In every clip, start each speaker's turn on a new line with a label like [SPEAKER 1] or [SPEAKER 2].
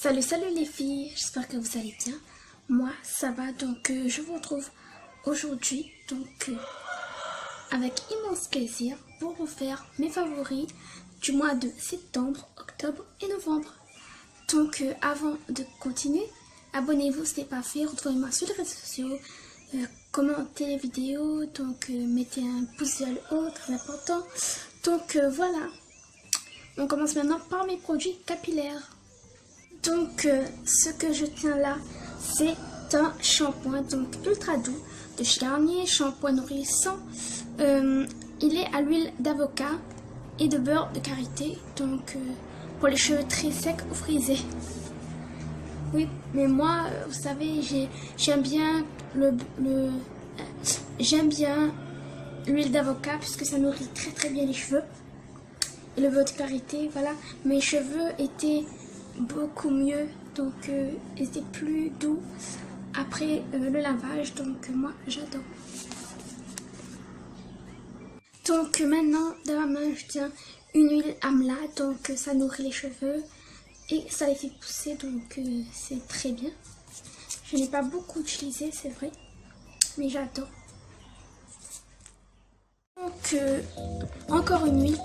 [SPEAKER 1] Salut les filles, j'espère que vous allez bien. Moi ça va, donc je vous retrouve aujourd'hui avec immense plaisir pour vous faire mes favoris du mois de septembre, octobre et novembre. Donc avant de continuer, abonnez-vous si ce n'est pas fait, retrouvez-moi sur les réseaux sociaux, commentez les vidéos, mettez un pouce vers le haut, très important. Voilà, on commence maintenant par mes produits capillaires. Ce que je tiens là, c'est un shampoing ultra doux de chez Garnier, shampoing nourrissant. Il est à l'huile d'avocat et de beurre de karité, pour les cheveux très secs ou frisés. Oui, mais moi, vous savez, j'aime bien l'huile d'avocat puisque ça nourrit très bien les cheveux. Et le beurre de karité, voilà, mes cheveux étaient beaucoup mieux, ils étaient plus doux après le lavage, moi j'adore. Maintenant dans la main je tiens une huile Amla, ça nourrit les cheveux et ça les fait pousser, c'est très bien. Je n'ai pas beaucoup utilisé, c'est vrai, mais j'adore. Encore une huile,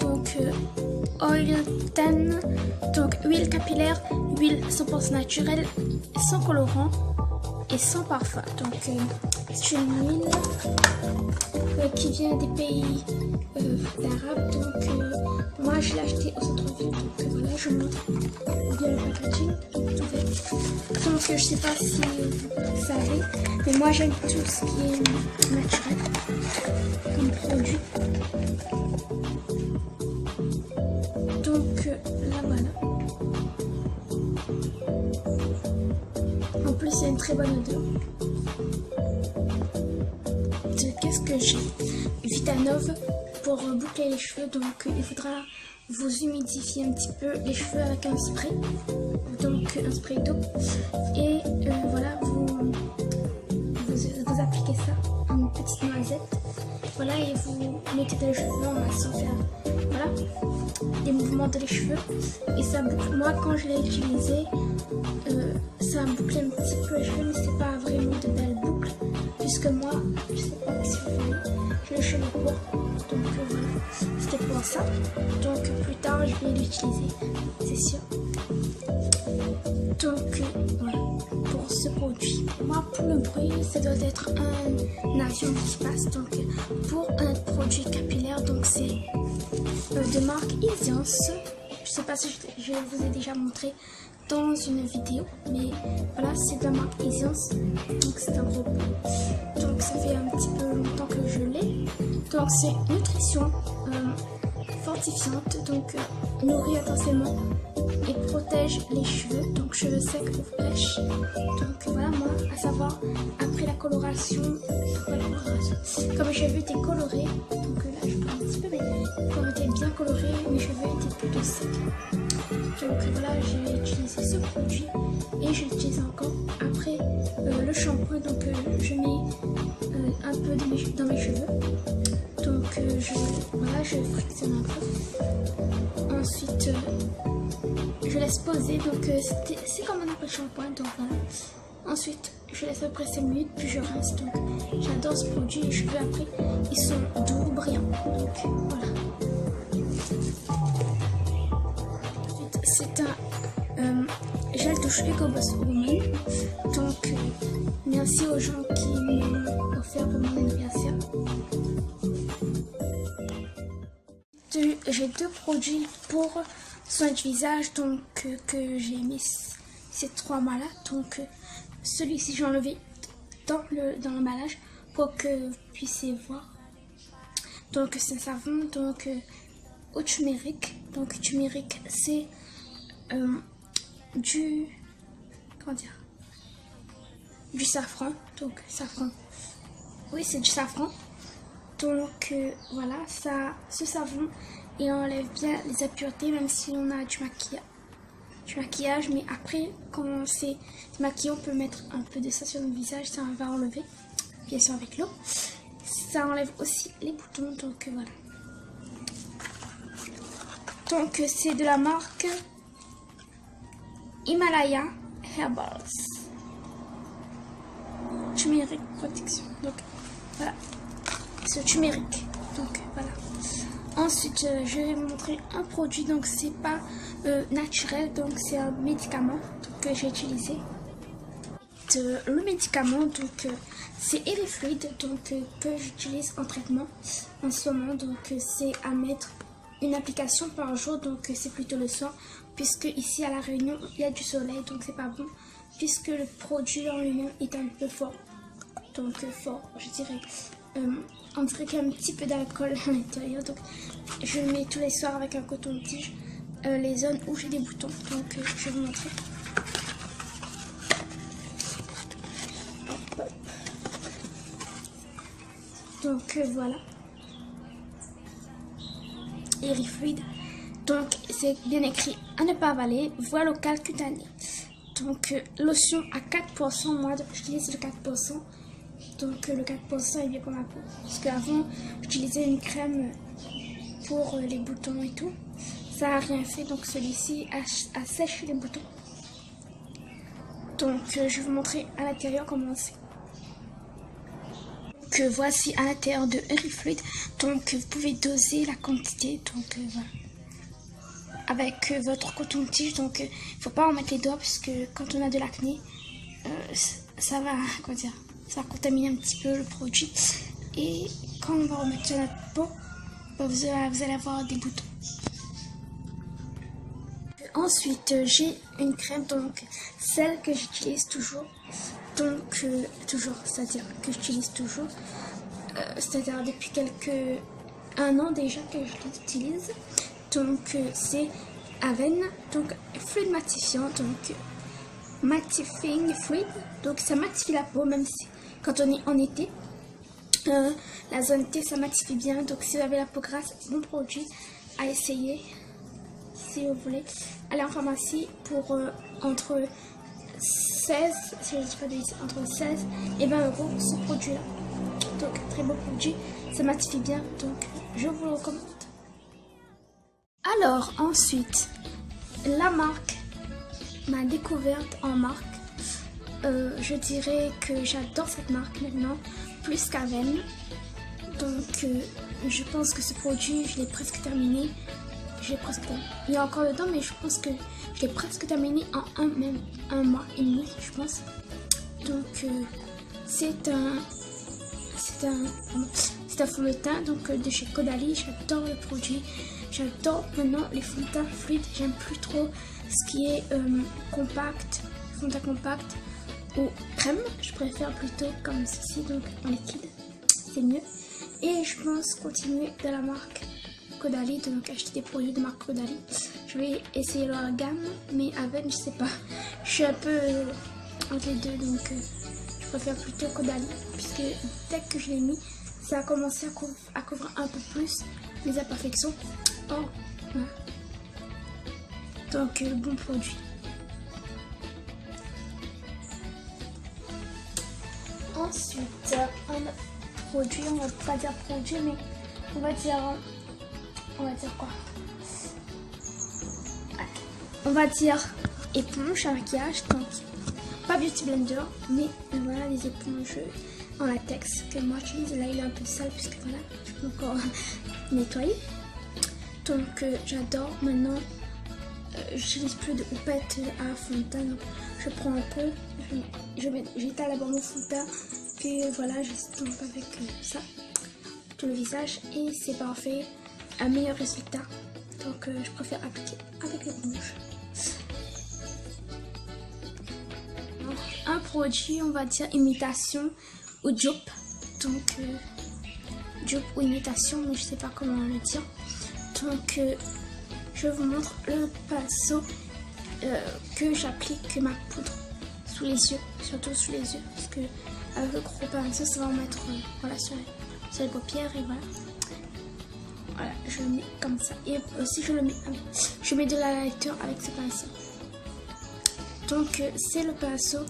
[SPEAKER 1] Oil 10, huile capillaire, huile 100% naturelle, sans colorant et sans parfum. C'est une huile qui vient des pays arabes, moi je l'ai acheté au centre-ville, voilà, je montre bien le packaging, je sais pas si vous savez, mais moi j'aime tout ce qui est naturel comme produit. Là voilà. En plus il y a une très bonne odeur. Qu'est-ce que j'ai? Vitanove pour boucler les cheveux, il faudra vous humidifier un petit peu les cheveux avec un spray, un spray d'eau, et voilà, vous appliquez ça en une petite noisette, voilà, et vous mettez dans les cheveux en massant, voilà, des mouvements de les cheveux, et ça boucle. Moi quand je l'ai utilisé, ça a bouclé un petit peu les cheveux, mais c'est pas vraiment de belles boucles, puisque moi, je sais pas si vous voyez, j'ai les cheveux courts, voilà, c'était pour ça. Plus tard je vais l'utiliser, c'est sûr. Voilà, pour ce produit. Moi pour le bruit, ça doit être un avion qui passe. Pour un produit capillaire, c'est de marque Isiance. Je sais pas si je vous ai déjà montré dans une vidéo, mais voilà, c'est de la marque Isiance, c'est un gros pot. Ça fait un petit peu longtemps que je l'ai. C'est nutrition fortifiante, nourrit intensément et protège les cheveux, cheveux secs ou fraîches. Voilà, moi, à savoir, après la coloration, comme mes cheveux étaient colorés, là je prends un petit peu, mais comme ils étaient bien colorés, mes cheveux étaient plutôt secs. Voilà, j'ai utilisé ce produit et je l'utilise encore. Après le shampoing, je mets un peu dans mes cheveux. Je frictionne un peu. Ensuite, je laisse poser. C'est comme un après-shampoing. Voilà. Ensuite, je laisse à peu près 5 minutes, puis je rince. J'adore ce produit. Les cheveux après, ils sont doux, brillants. Voilà. Ensuite, c'est un gel douche Eco Boss Woman. Merci aux gens qui m'ont offert pour mon anniversaire. J'ai deux produits pour soin du visage, que j'ai mis ces trois mois-là. Celui-ci j'ai enlevé dans l'emballage pour que vous puissiez voir. C'est un savon au turmeric. Turmeric, c'est du safran. Safran. Oui, c'est du safran. Voilà, ce savon, il enlève bien les impuretés, même si on a du maquillage, mais après, quand on s'est maquillé, on peut mettre un peu de ça sur le visage, ça va enlever, bien sûr avec l'eau. Ça enlève aussi les boutons, voilà. C'est de la marque Himalaya Herbals turmeric protection. Donc voilà, c'est turmeric. Donc voilà. Ensuite, je vais vous montrer un produit. Donc c'est pas naturel, donc c'est un médicament que j'ai utilisé. Le médicament, donc c'est Elifluid, donc que j'utilise en traitement en ce moment. Donc c'est à mettre une application par jour, donc c'est plutôt le soir, puisque ici à la Réunion il y a du soleil, donc c'est pas bon, puisque le produit en lui-même est un peu fort. Donc fort, je dirais. On dirait qu'il y a un petit peu d'alcool à l'intérieur, donc je le mets tous les soirs avec un coton-tige les zones où j'ai des boutons. Donc je vais vous montrer. Hop, hop. Donc voilà. Elifluid. Donc c'est bien écrit à ne pas avaler, voie locale cutanée. Donc lotion à 4%, moi j'utilise le 4%. Donc le 4% est bien pour ma peau. Parce qu'avant j'utilisais une crème pour les boutons et tout. Ça n'a rien fait, donc celui-ci a séché les boutons. Donc je vais vous montrer à l'intérieur comment c'est. Donc voici à l'intérieur de Elifluid. Donc vous pouvez doser la quantité. Donc voilà. Avec votre coton-tige. Donc il ne faut pas en mettre les doigts parce que quand on a de l'acné, ça va, comment dire, ça va contaminer un petit peu le produit. Et quand on va remettre sur notre peau, vous allez avoir des boutons. Ensuite, j'ai une crème, donc celle que j'utilise toujours. Donc, c'est-à-dire que j'utilise toujours. C'est-à-dire depuis un an déjà que je l'utilise. Donc, c'est Aven, donc fluide matifiant, donc mattifying fluid. Donc, ça matifie la peau, même si quand on est en été. La zone T, ça matifie bien. Donc, si vous avez la peau grasse, bon produit à essayer. Si vous voulez, allez en pharmacie pour entre 16, si je dis pas de bêtises, entre 16 et 20 euros ce produit-là. Donc, très beau produit, ça matifie bien, donc je vous le recommande. Alors, ensuite, la marque, ma découverte en marque, je dirais que j'adore cette marque maintenant, plus qu'Aven. Donc, je pense que ce produit, je l'ai presque terminé. Il y a encore dedans, mais je pense que je l'ai presque terminé en un mois et demi, je pense. Donc, c'est un fond de teint donc de chez Caudalie. J'adore le produit. J'adore maintenant les fonds de teint fluides. J'aime plus trop ce qui est compact, fond de teint compact ou crème. Je préfère plutôt comme ceci, donc en liquide. C'est mieux. Et je pense continuer de la marque Caudalie, donc acheter des produits de marque Caudalie. Je vais essayer leur gamme, mais Aven, je sais pas. Je suis un peu entre les deux, donc je préfère plutôt Caudalie, puisque dès que je l'ai mis, ça a commencé à couvrir un peu plus les imperfections. Oh, voilà. Donc bon produit. Ensuite, un produit, on va pas dire produit, mais on va dire quoi? On va dire éponge à maquillage, donc pas beauty blender, mais voilà les éponges en latex que moi j'utilise. Là il est un peu sale puisque voilà, je peux encore nettoyer. Donc j'adore. Maintenant j'utilise plus de houppette à fond de teint, donc je prends un peu, j'étale d'abord mon fond de teint, puis voilà, j'estompe avec ça tout le visage et c'est parfait. Un meilleur résultat, donc je préfère appliquer avec l'éponge. Un produit, on va dire imitation ou dupe, donc dupe ou imitation, mais je sais pas comment le dire. Donc je vous montre le pinceau que j'applique ma poudre sous les yeux, surtout sous les yeux, parce que avec le gros pinceau ça va en mettre voilà, sur les paupières et voilà. Voilà, je le mets comme ça. Et aussi, je mets de l'highlighter avec ce pinceau. Donc, c'est le pinceau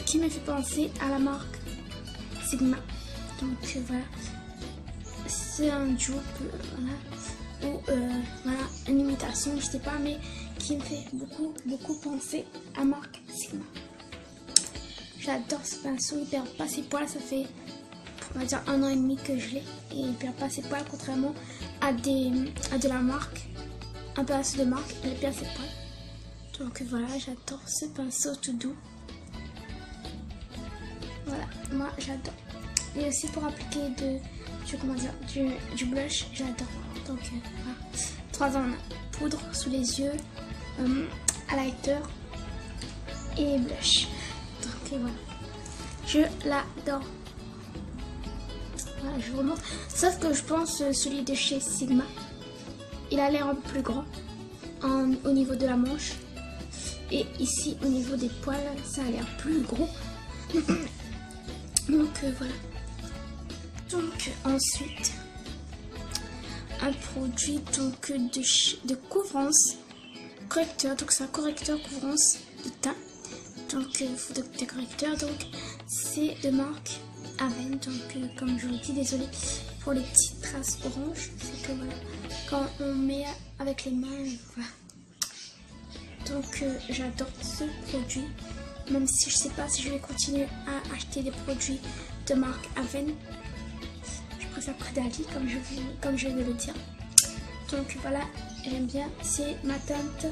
[SPEAKER 1] qui me fait penser à la marque Sigma. Donc, voilà. C'est un dupe, voilà. Ou, voilà, une imitation, je sais pas, mais qui me fait beaucoup penser à Mark Sigma. J'adore ce pinceau, il perd pas ses poils, ça fait on va dire 1 an et demi que je l'ai et il perd pas ses poils contrairement à de la marque, un pinceau de marque, il perd ses poils. Donc voilà, j'adore ce pinceau tout doux. Voilà, moi j'adore. Et aussi pour appliquer du blush, j'adore. Donc voilà. 3 ans, poudre sous les yeux, highlighter et blush. Donc voilà, je l'adore. Voilà, je vous montre. Sauf que je pense celui de chez Sigma, il a l'air un peu plus grand au niveau de la manche. Et ici au niveau des poils, ça a l'air plus gros. Donc voilà. Donc ensuite, un produit donc de couvrance correcteur. Donc c'est un correcteur couvrance de teint. Donc de correcteur. Donc c'est de marque Aven. Donc comme je vous l'ai dit, désolé pour les petites traces oranges. C'est que voilà, quand on met avec les mains, voilà. Donc j'adore ce produit, même si je sais pas si je vais continuer à acheter des produits de marque Aven. Je préfère Caudalie comme je vais le dire. Donc voilà, j'aime bien, c'est ma teinte,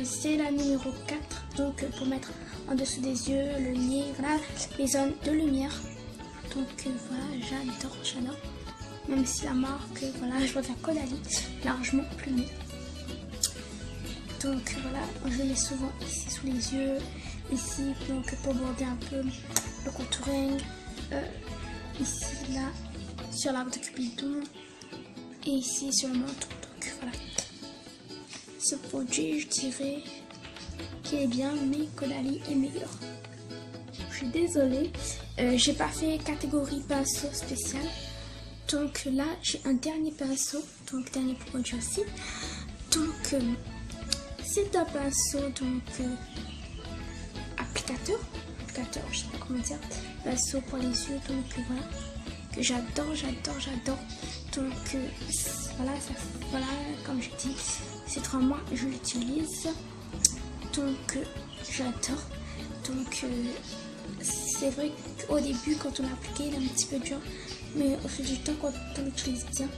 [SPEAKER 1] c'est la numéro 4, donc pour mettre en dessous des yeux, le nez, voilà, les zones de lumière. Donc voilà, j'adore, même si la marque, voilà, je préfère Caudalie, largement plus mieux. Donc voilà, je le mets souvent ici sous les yeux, ici donc pour border un peu le contouring, ici là sur l'arc de Cupidon et ici sur le menton. Donc voilà, ce produit je dirais qu'il est bien, mais Caudalie est meilleur. Je suis désolée, j'ai pas fait catégorie pinceau spécial. Donc là j'ai un dernier pinceau, donc dernier produit aussi. Donc c'est un pinceau donc applicateur, je sais pas comment dire, pinceau pour les yeux, donc voilà, que j'adore. Donc voilà, comme je dis, ces 3 mois je l'utilise, donc j'adore. Donc c'est vrai qu'au début quand on l'a appliqué il est un petit peu dur, mais au fil du temps quand on l'utilise bien,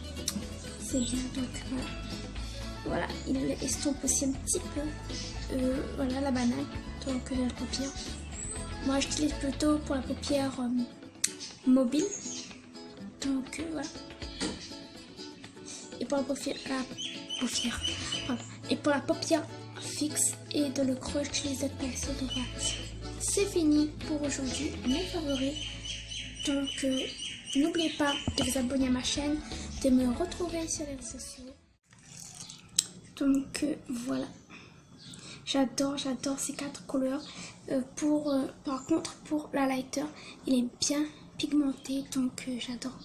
[SPEAKER 1] c'est bien. Donc voilà, il estompe aussi un petit peu voilà, la banane, donc la paupière. Moi j'utilise plutôt pour la paupière mobile, donc voilà. Et pour la paupière fixe et dans le creux j'utilise cette pinceau. Donc voilà, c'est fini pour aujourd'hui, mes favoris. Donc n'oubliez pas de vous abonner à ma chaîne, de me retrouver sur les réseaux sociaux. Donc voilà, j'adore ces 4 couleurs. Par contre pour l'highlighter, il est bien pigmenté, donc j'adore.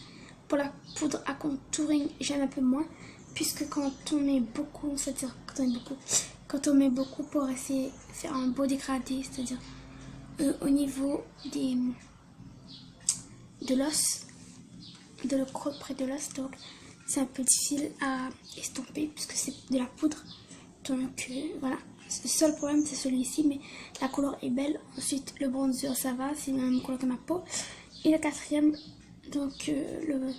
[SPEAKER 1] Pour la poudre à contouring, j'aime un peu moins, puisque quand on met beaucoup, c'est-à-dire quand on met beaucoup pour essayer de faire un beau dégradé, c'est-à-dire au niveau de l'os, de le creux près de l'os, donc c'est un peu difficile à estomper puisque c'est de la poudre. Donc voilà, le seul problème c'est celui-ci, mais la couleur est belle. Ensuite le bronzer ça va, c'est la même couleur que ma peau. Et le 4e, donc le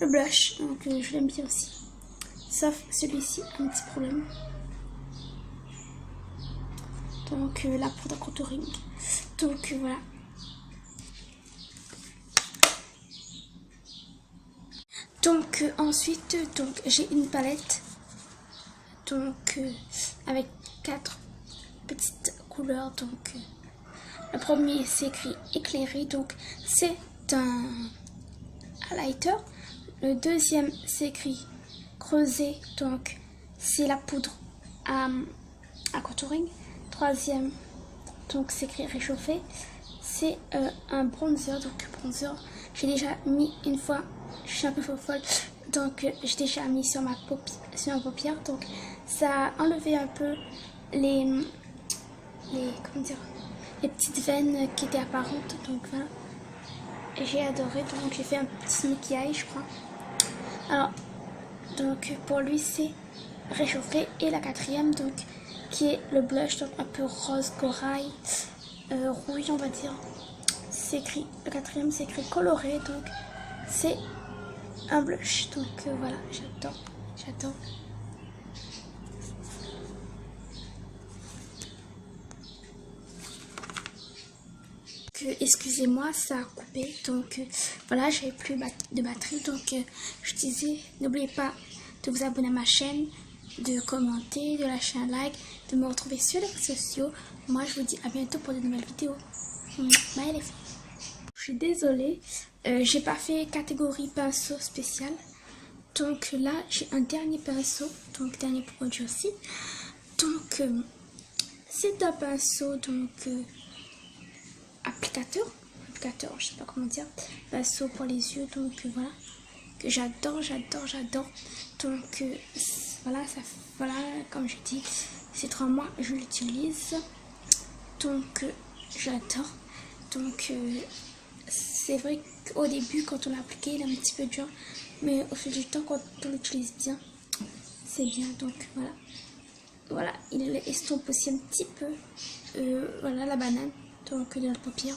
[SPEAKER 1] blush, donc je l'aime bien aussi. Sauf celui-ci, un petit problème. Donc la poudre à contouring. Donc voilà. Donc ensuite j'ai une palette donc avec 4 petites couleurs. Donc le premier c'est écrit éclairé, donc c'est un highlighter. Le deuxième c'est écrit creusé, donc c'est la poudre à contouring. Troisième donc c'est écrit réchauffé, c'est un bronzer. Donc bronzer j'ai déjà mis une fois. Je suis un peu folle, donc j'ai déjà mis sur ma paupière, donc ça a enlevé un peu les petites veines qui étaient apparentes. Donc voilà, j'ai adoré. Donc j'ai fait un petit maquillage, je crois. Alors Donc pour lui c'est réchauffé. Et la quatrième donc qui est le blush, donc un peu rose corail, rouge on va dire. C'est écrit, le quatrième c'est écrit coloré, donc c'est un blush. Donc voilà, j'adore. Excusez-moi, ça a coupé, donc voilà, j'avais plus de batterie, donc je disais, n'oubliez pas de vous abonner à ma chaîne, de commenter, de lâcher un like, de me retrouver sur les réseaux sociaux. Moi je vous dis à bientôt pour de nouvelles vidéos. Bye les filles. Je suis désolée, j'ai pas fait catégorie pinceau spécial, donc là j'ai un dernier pinceau, donc dernier produit aussi. Donc c'est un pinceau donc applicateur, je sais pas comment dire, pinceau pour les yeux, donc voilà, que j'adore. Donc voilà, comme je dis, ces 3 mois je l'utilise, donc j'adore. Donc c'est vrai qu'au début quand on l'a appliqué il est un petit peu dur, mais au fil du temps quand on l'utilise bien, c'est bien. Donc voilà, il estompe aussi un petit peu voilà la banane, donc de la paupière.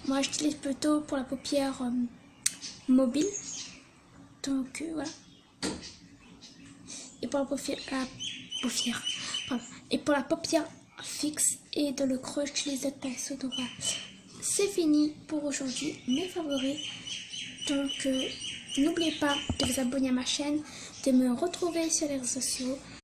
[SPEAKER 1] Moi j'utilise plutôt pour la paupière mobile, donc voilà. Et pour la et pour la paupière fixe et dans le creux j'utilise d'autres pinceaux. Donc voilà, c'est fini pour aujourd'hui, mes favoris. Donc n'oubliez pas de vous abonner à ma chaîne, de me retrouver sur les réseaux sociaux.